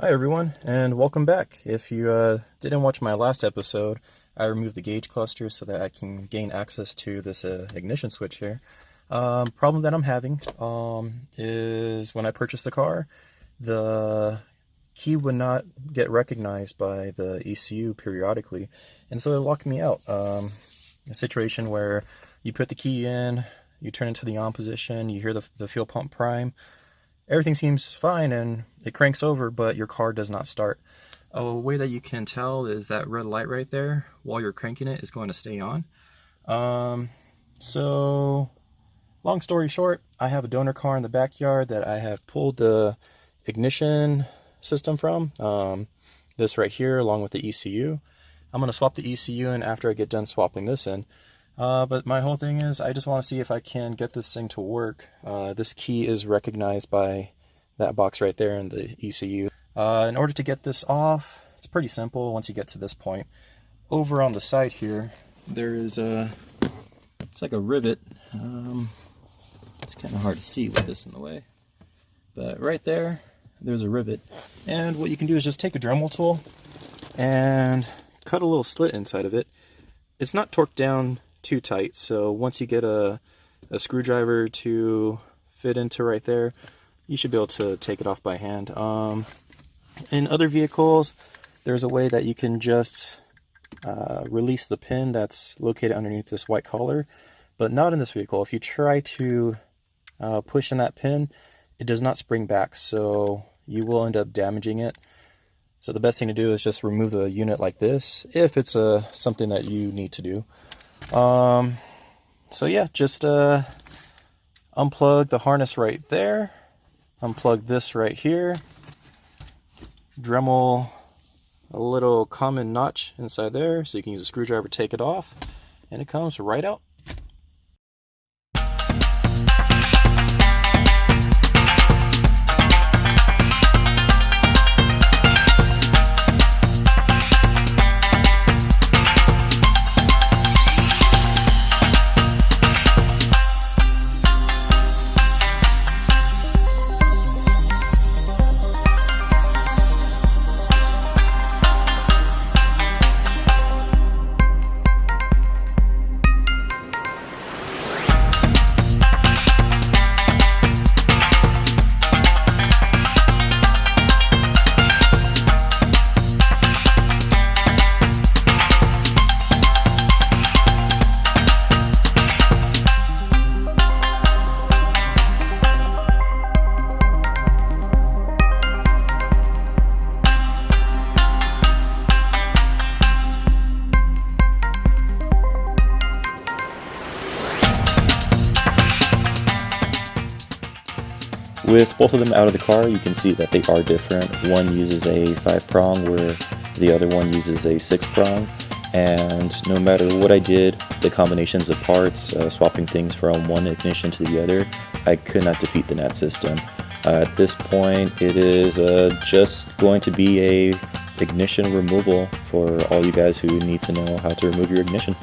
Hi everyone, and welcome back. If you didn't watch my last episode, I removed the gauge cluster so that I can gain access to this ignition switch here. Problem that I'm having is when I purchased the car, the key would not get recognized by the ECU periodically, and so it locked me out. A situation where you put the key in, you turn it to the on position, you hear the fuel pump prime, everything seems fine and it cranks over, but your car does not start. A way that you can tell is that red light right there while you're cranking it is going to stay on. So long story short, I have a donor car in the backyard that I have pulled the ignition system from. This right here along with the ECU. I'm going to swap the ECU in after I get done swapping this in. But my whole thing is I just want to see if I can get this thing to work. This key is recognized by that box right there in the ECU. In order to get this off, it's pretty simple once you get to this point. Over on the side here, there is it's like a rivet. It's kind of hard to see with this in the way. But right there, there's a rivet. And what you can do is just take a Dremel tool and cut a little slit inside of it. It's not torqued down too tight, so once you get a screwdriver to fit into right there, you should be able to take it off by hand. In other vehicles, there's a way that you can just release the pin that's located underneath this white collar, but not in this vehicle. If you try to push in that pin, it does not spring back, so you will end up damaging it. So the best thing to do is just remove the unit like this, if it's something that you need to do. So yeah, just unplug the harness right there, unplug this right here, Dremel a little common notch inside there so you can use a screwdriver to take it off, and it comes right out. With both of them out of the car, you can see that they are different. One uses a 5-prong where the other one uses a 6-prong. And no matter what I did, the combinations of parts, swapping things from one ignition to the other, I could not defeat the NATS system. At this point, it is just going to be a ignition removal for all you guys who need to know how to remove your ignition.